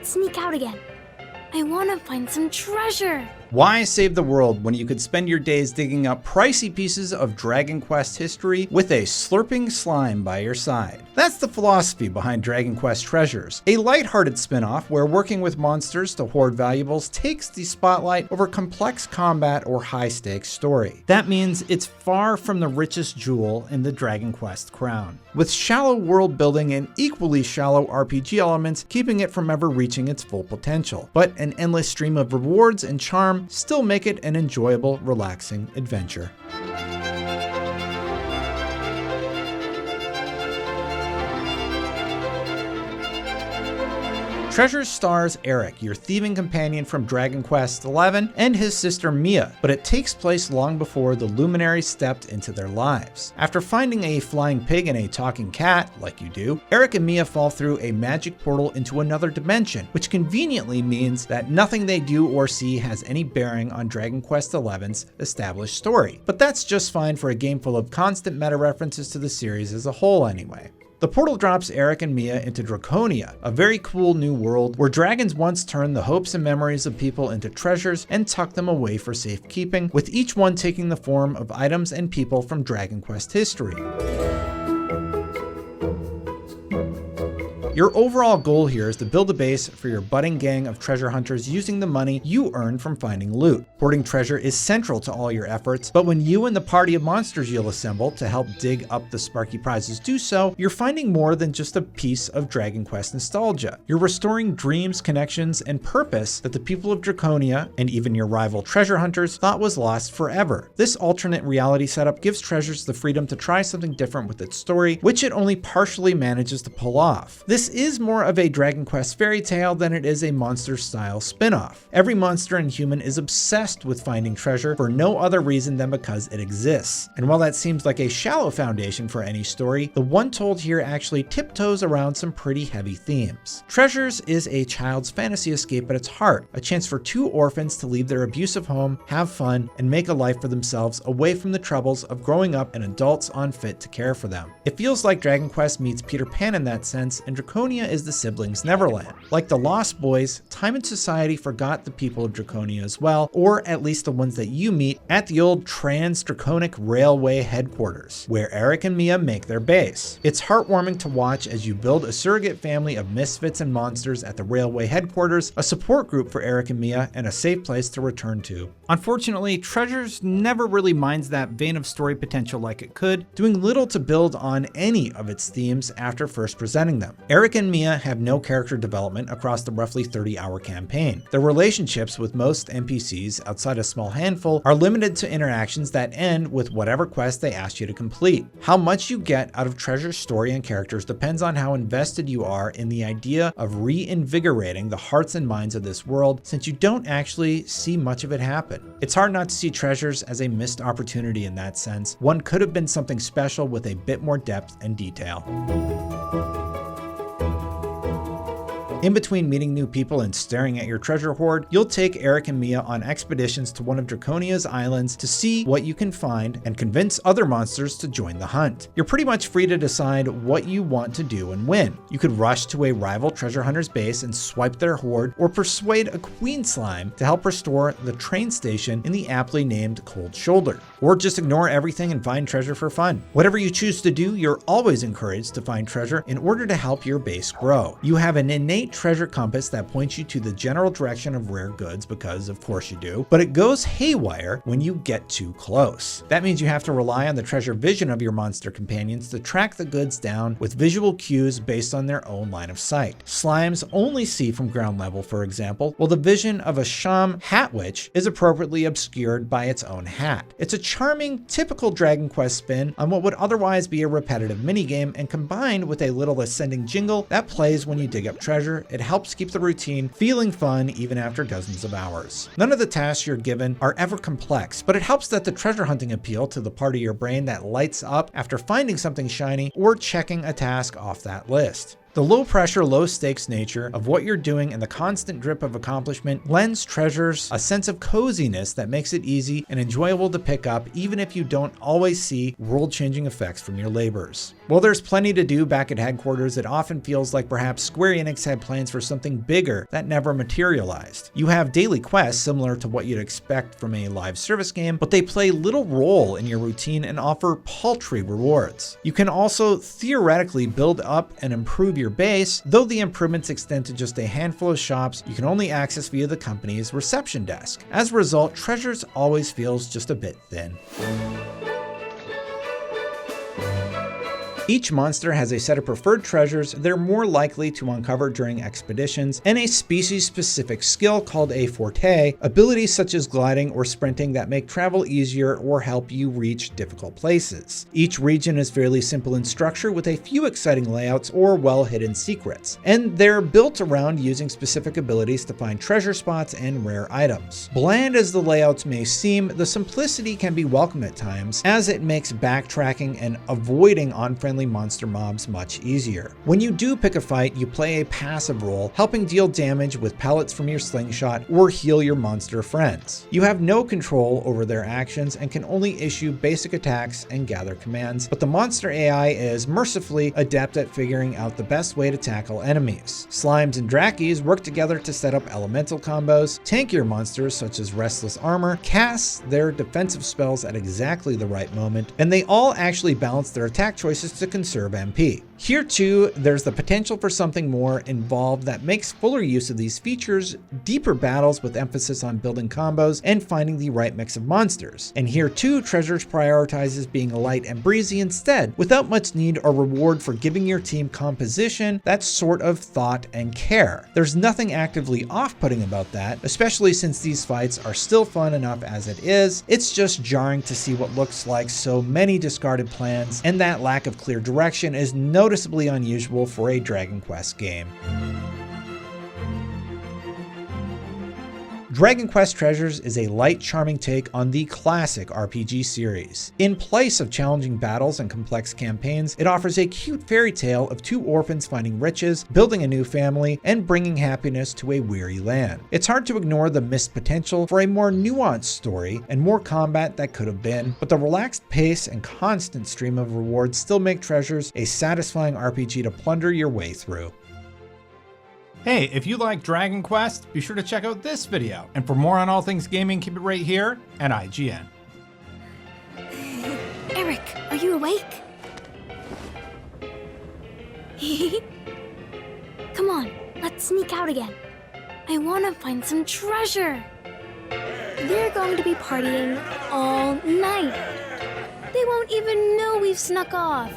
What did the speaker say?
sneak out again. I want to find some treasure. Why save the world when you could spend your days digging up pricey pieces of Dragon Quest history with a slurping slime by your side? That's the philosophy behind Dragon Quest Treasures, a lighthearted spin-off where working with monsters to hoard valuables takes the spotlight over complex combat or high-stakes story. That means it's far from the richest jewel in the Dragon Quest crown, with shallow world building and equally shallow RPG elements keeping it from ever reaching its full potential. But an endless stream of rewards and charm still make it an enjoyable, relaxing adventure. Treasures stars Eric, your thieving companion from Dragon Quest XI, and his sister Mia, but it takes place long before the luminaries stepped into their lives. After finding a flying pig and a talking cat, like you do, Eric and Mia fall through a magic portal into another dimension, which conveniently means that nothing they do or see has any bearing on Dragon Quest XI's established story. But that's just fine for a game full of constant meta references to the series as a whole anyway. The portal drops Eric and Mia into Draconia, a very cool new world where dragons once turned the hopes and memories of people into treasures and tucked them away for safekeeping, with each one taking the form of items and people from Dragon Quest history. Your overall goal here is to build a base for your budding gang of treasure hunters using the money you earn from finding loot. Hoarding treasure is central to all your efforts, but when you and the party of monsters you'll assemble to help dig up the sparky prizes do so, you're finding more than just a piece of Dragon Quest nostalgia. You're restoring dreams, connections, and purpose that the people of Draconia, and even your rival treasure hunters, thought was lost forever. This alternate reality setup gives Treasures the freedom to try something different with its story, which it only partially manages to pull off. This is more of a Dragon Quest fairy tale than it is a monster-style spin-off. Every monster and human is obsessed with finding treasure for no other reason than because it exists. And while that seems like a shallow foundation for any story, the one told here actually tiptoes around some pretty heavy themes. Treasures is a child's fantasy escape at its heart, a chance for two orphans to leave their abusive home, have fun, and make a life for themselves away from the troubles of growing up in adults unfit to care for them. It feels like Dragon Quest meets Peter Pan in that sense, and Draconia is the siblings' Neverland. Like the Lost Boys, time and society forgot the people of Draconia as well, or at least the ones that you meet at the old Trans-Draconic Railway headquarters, where Eric and Mia make their base. It's heartwarming to watch as you build a surrogate family of misfits and monsters at the railway headquarters, a support group for Eric and Mia, and a safe place to return to. Unfortunately, Treasures never really mines that vein of story potential like it could, doing little to build on any of its themes after first presenting them. Eric and Mia have no character development across the roughly 30-hour campaign. Their relationships with most NPCs, outside a small handful, are limited to interactions that end with whatever quest they ask you to complete. How much you get out of Treasure's story and characters depends on how invested you are in the idea of reinvigorating the hearts and minds of this world, since you don't actually see much of it happen. It's hard not to see Treasures as a missed opportunity in that sense. One could have been something special with a bit more depth and detail. In between meeting new people and staring at your treasure hoard, you'll take Eric and Mia on expeditions to one of Draconia's islands to see what you can find and convince other monsters to join the hunt. You're pretty much free to decide what you want to do and when. You could rush to a rival treasure hunter's base and swipe their hoard, or persuade a queen slime to help restore the train station in the aptly named Cold Shoulder. Or just ignore everything and find treasure for fun. Whatever you choose to do, you're always encouraged to find treasure in order to help your base grow. You have an innate treasure compass that points you to the general direction of rare goods because of course you do, but it goes haywire when you get too close. That means you have to rely on the treasure vision of your monster companions to track the goods down with visual cues based on their own line of sight. Slimes only see from ground level, for example, while the vision of a Sham hat witch is appropriately obscured by its own hat. It's a charming, typical Dragon Quest spin on what would otherwise be a repetitive minigame, and combined with a little ascending jingle that plays when you dig up treasure, it helps keep the routine feeling fun even after dozens of hours. None of the tasks you're given are ever complex, but it helps that the treasure hunting appeal to the part of your brain that lights up after finding something shiny or checking a task off that list. The low-pressure, low-stakes nature of what you're doing and the constant drip of accomplishment lends treasures a sense of coziness that makes it easy and enjoyable to pick up even if you don't always see world-changing effects from your labors. While there's plenty to do back at headquarters, it often feels like perhaps Square Enix had plans for something bigger that never materialized. You have daily quests similar to what you'd expect from a live service game, but they play little role in your routine and offer paltry rewards. You can also theoretically build up and improve your base, though the improvements extend to just a handful of shops you can only access via the company's reception desk. As a result, treasures always feels just a bit thin. Each monster has a set of preferred treasures they're more likely to uncover during expeditions, and a species-specific skill called a forte, abilities such as gliding or sprinting that make travel easier or help you reach difficult places. Each region is fairly simple in structure with a few exciting layouts or well-hidden secrets, and they're built around using specific abilities to find treasure spots and rare items. Bland as the layouts may seem, the simplicity can be welcome at times, as it makes backtracking and avoiding unfriendly monster mobs much easier. When you do pick a fight, you play a passive role, helping deal damage with pellets from your slingshot or heal your monster friends. You have no control over their actions and can only issue basic attacks and gather commands, but the monster AI is mercifully adept at figuring out the best way to tackle enemies. Slimes and Drakis work together to set up elemental combos. Tankier monsters such as Restless Armor cast their defensive spells at exactly the right moment, and they all actually balance their attack choices to conserve MP. Here too, there's the potential for something more involved that makes fuller use of these features, deeper battles with emphasis on building combos and finding the right mix of monsters. And here too, Treasures prioritizes being light and breezy instead, without much need or reward for giving your team composition that sort of thought and care. There's nothing actively off-putting about that, especially since these fights are still fun enough as it is. It's just jarring to see what looks like so many discarded plans, and that lack of clear direction is noticeably unusual for a Dragon Quest game. Dragon Quest Treasures is a light, charming take on the classic RPG series. In place of challenging battles and complex campaigns, it offers a cute fairy tale of two orphans finding riches, building a new family, and bringing happiness to a weary land. It's hard to ignore the missed potential for a more nuanced story and more combat that could have been, but the relaxed pace and constant stream of rewards still make Treasures a satisfying RPG to plunder your way through. Hey, if you like Dragon Quest, be sure to check out this video. And for more on all things gaming, keep it right here at IGN. Eric, are you awake? Come on, let's sneak out again. I want to find some treasure. They're going to be partying all night. They won't even know we've snuck off.